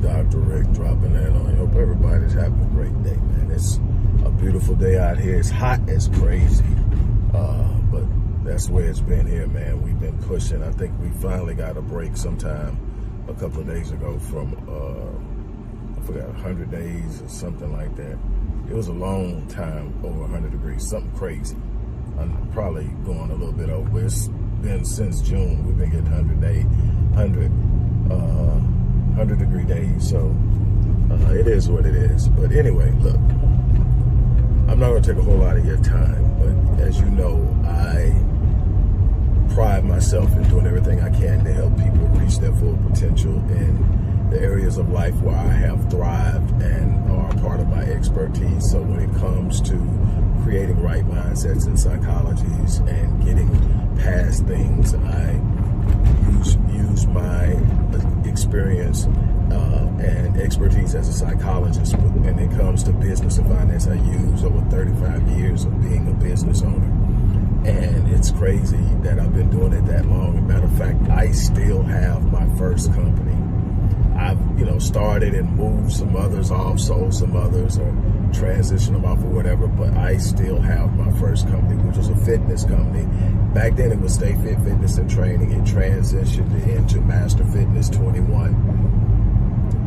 Dr. Rick dropping that on you. Hope everybody's having a great day, man. It's a beautiful day out here. It's hot as crazy, but that's the way it's been here, man. We've been pushing. I think we finally got a break sometime a couple of days ago from, I forgot, 100 days or something like that. It was a long time over 100 degrees, something crazy. I'm probably going a little bit over, but it's been since June. We've been getting 100 degree days, so it is what it is. But anyway, look, I'm not going to take a whole lot of your time, but as you know, I pride myself in doing everything I can to help people reach their full potential in the areas of life where I have thrived and are part of my expertise. So when it comes to creating right mindsets and psychologies and getting past things, I use my experience and expertise as a psychologist. When it comes to business and finance, I use over 35 years of being a business owner. And it's crazy that I've been doing it that long. As a matter of fact, I still have my first company. I've, started and moved some others off, sold some others, or transitioned them off or whatever, but I still have my first company, which was a fitness company. Back then it was Stay Fit Fitness and Training. It transitioned into Master Fitness 21.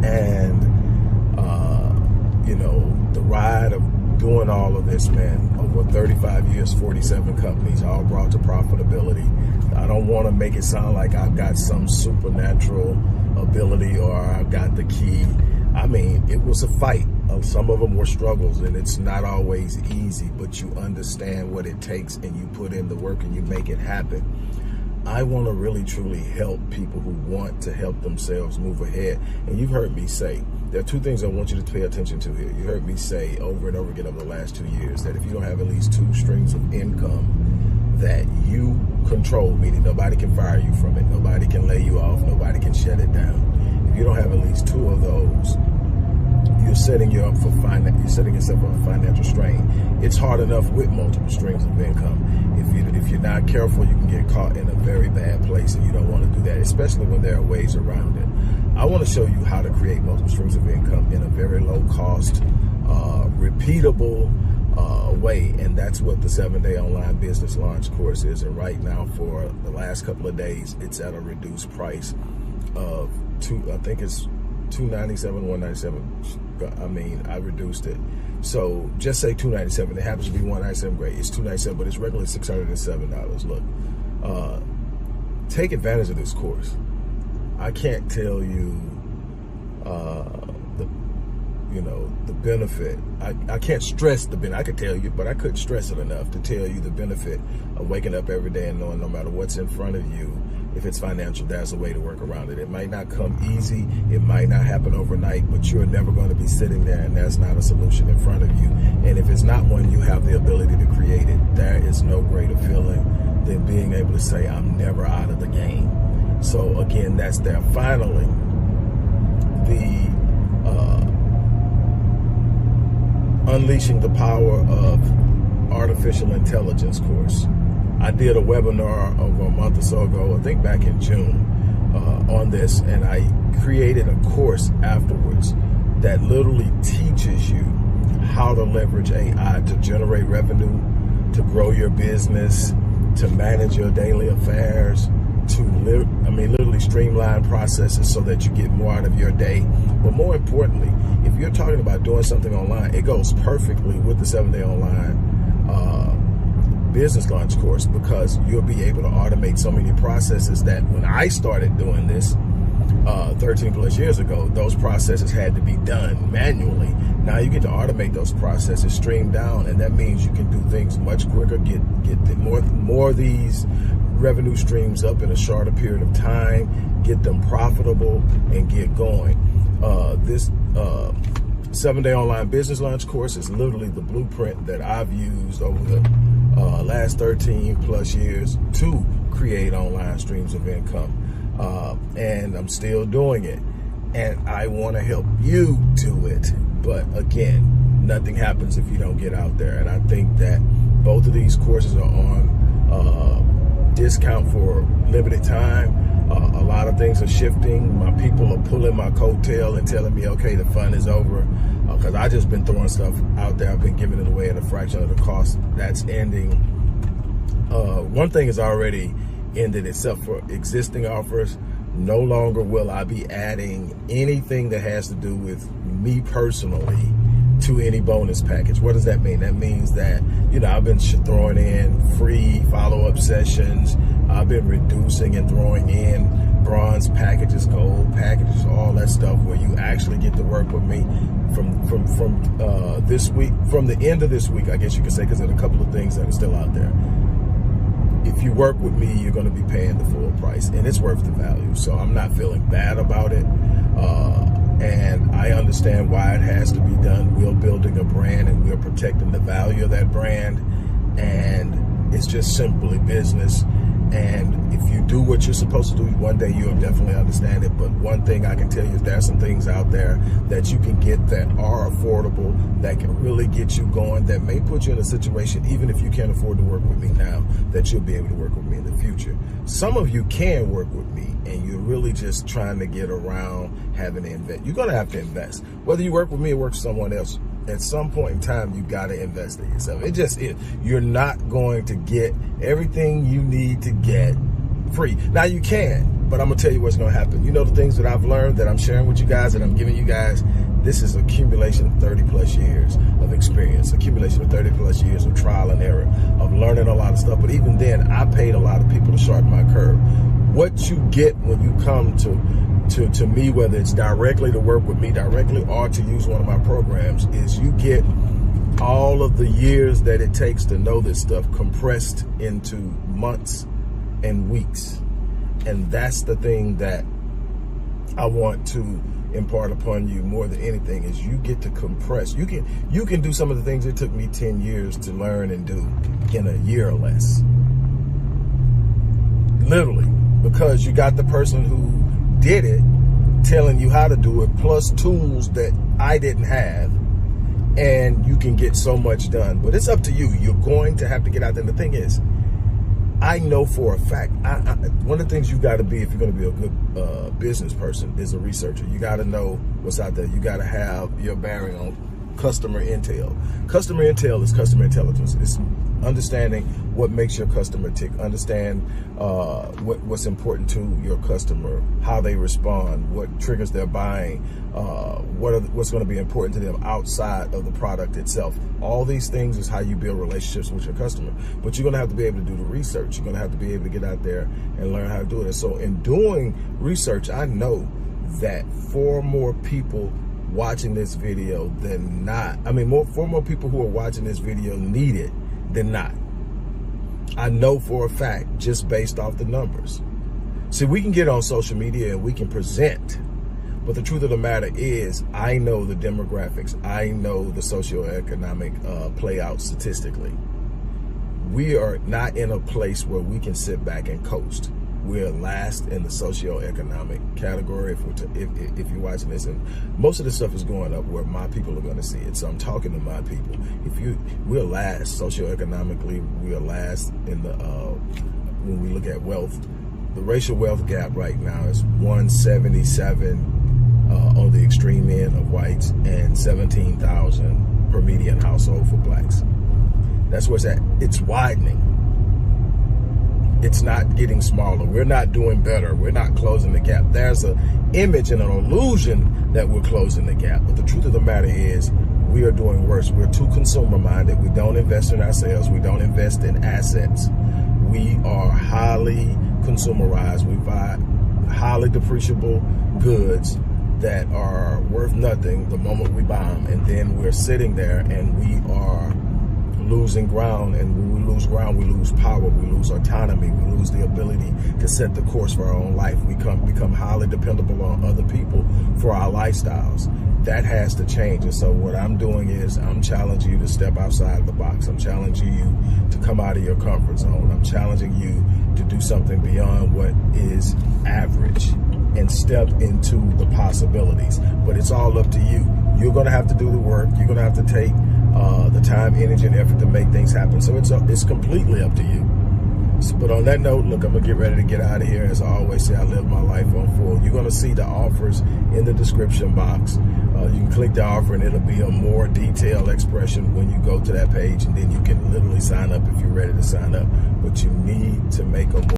And, the ride of doing all of this, man, over 35 years, 47 companies, all brought to profitability. I don't want to make it sound like I've got some supernatural ability or I've got the key. I mean, it was a fight. Some of them were struggles, and it's not always easy, but you understand what it takes and you put in the work and you make it happen. I want to really, truly help people who want to help themselves move ahead. And you've heard me say, there are two things I want you to pay attention to here. You heard me say over and over again over the last 2 years that if you don't have at least 2 streams of income that you control, meaning nobody can fire you from it, nobody can lay you off, nobody can shut it down. If you don't have at least 2 of those, you're setting yourself up for financial strain. It's hard enough with multiple streams of income. If you're not careful, you can get caught in a very bad place, and you don't want to do that, especially when there are ways around it. I want to show you how to create multiple streams of income in a very low cost, repeatable way, and that's what the 7-day online business launch course is. And right now, for the last couple of days, it's at a reduced price of $297, $197. I mean, I reduced it. So just say $297. It happens to be $197. Great. It's $297, but it's regularly $607. Look, take advantage of this course. I can't tell you the benefit. I can't stress the benefit. I could tell you, but I couldn't stress it enough to tell you the benefit of waking up every day and knowing no matter what's in front of you, if it's financial, there's a way to work around it. It might not come easy. It might not happen overnight, but you're never going to be sitting there and there's not a solution in front of you. And if it's not one you have the ability to create it, there is no greater feeling than being able to say, I'm never out of the game. So again, that's there. Finally, the Unleashing the Power of Artificial Intelligence course. I did a webinar over a month or so ago, I think back in June, on this, and I created a course afterwards that literally teaches you how to leverage AI to generate revenue, to grow your business, to manage your daily affairs, to literally streamline processes so that you get more out of your day. But more importantly, if you're talking about doing something online, it goes perfectly with the 7-day online business launch course, because you'll be able to automate so many processes that when I started doing this 13 plus years ago, those processes had to be done manually. Now you get to automate those processes, stream down, and that means you can do things much quicker, get more of these revenue streams up in a shorter period of time, get them profitable, and get going. This 7-day online business launch course is literally the blueprint that I've used over the last 13 plus years to create online streams of income. And I'm still doing it. And I want to help you do it. But again, nothing happens if you don't get out there. And I think that both of these courses are on discount for limited time. A lot of things are shifting. My people are pulling my coattail and telling me, okay, the fun is over. Because I just been throwing stuff out there. I've been giving it away at a fraction of the cost. That's ending. One thing is already ended itself for existing offers. No longer will I be adding anything that has to do with me personally to any bonus package. What does that mean? That means that, you know, I've been throwing in free follow-up sessions. I've been reducing and throwing in bronze packages, gold packages, all that stuff where you actually get to work with me from this week, from the end of this week, I guess you could say, because there are a couple of things that are still out there. If you work with me, you're going to be paying the full price, and it's worth the value. So I'm not feeling bad about it. And I understand why it has to be done. We're building a brand and we're protecting the value of that brand. And it's just simply business. And if you do what you're supposed to do, one day you'll definitely understand it. But one thing I can tell you is there are some things out there that you can get that are affordable, that can really get you going, that may put you in a situation, even if you can't afford to work with me now, that you'll be able to work with me in the future. Some of you can work with me and you're really just trying to get around having to invest. You're going to have to invest. Whether you work with me or work with someone else, at some point in time, you got to invest in yourself. It just is. You're not going to get everything you need to get free. Now you can, but I'm going to tell you what's going to happen. You know, the things that I've learned that I'm sharing with you guys, that I'm giving you guys, this is accumulation of 30 plus years of experience, accumulation of 30 plus years of trial and error, of learning a lot of stuff. But even then, I paid a lot of people to shorten my curve. What you get when you come to me, whether it's directly to work with me directly or to use one of my programs, is you get all of the years that it takes to know this stuff compressed into months and weeks. And that's the thing that I want to impart upon you more than anything, is you get to compress. You can do some of the things it took me 10 years to learn and do in a year or less. Literally, because you got the person who did it telling you how to do it, plus tools that I didn't have, and you can get so much done. But it's up to you. You're going to have to get out there. And the thing is, I know for a fact, one of the things you got to be, if you're going to be a good business person, is a researcher. You got to know what's out there. You got to have your bearing on customer intel. Customer intel is customer intelligence. It's understanding what makes your customer tick, understand what's important to your customer, how they respond, what triggers their buying, what's going to be important to them outside of the product itself. All these things is how you build relationships with your customer. But you're going to have to be able to do the research. You're going to have to be able to get out there and learn how to do it. And so in doing research, I know that for more people watching this video than not, for more people who are watching this video need it than not. I know for a fact, just based off the numbers. See, we can get on social media and we can present, but the truth of the matter is, I know the demographics. I know the socioeconomic play out statistically. We are not in a place where we can sit back and coast. We're last in the socioeconomic category if you're watching this, and most of the stuff is going up where my people are going to see it. So I'm talking to my people. We're last socioeconomically. We're last in the when we look at wealth. The racial wealth gap right now is 177 on the extreme end of whites and 17,000 per median household for blacks. That's where it's at. It's widening. It's not getting smaller. We're not doing better. We're not closing the gap. There's an image and an illusion that we're closing the gap. But the truth of the matter is, we are doing worse. We're too consumer minded. We don't invest in ourselves. We don't invest in assets. We are highly consumerized. We buy highly depreciable goods that are worth nothing the moment we buy them. And then we're sitting there and we are losing ground, and when we lose ground, we lose power, we lose autonomy, we lose the ability to set the course for our own life. We become highly dependable on other people for our lifestyles. That has to change. And so what I'm doing is I'm challenging you to step outside the box. I'm challenging you to come out of your comfort zone. I'm challenging you to do something beyond what is average and step into the possibilities. But it's all up to you. You're going to have to do the work. You're going to have to take the time, energy, and effort to make things happen. So it's completely up to you. But on that note, look, I'm going to get ready to get out of here. As I always say, I live my life on full. You're going to see the offers in the description box. You can click the offer and it'll be a more detailed expression when you go to that page, and then you can literally sign up if you're ready to sign up. But you need to make a move.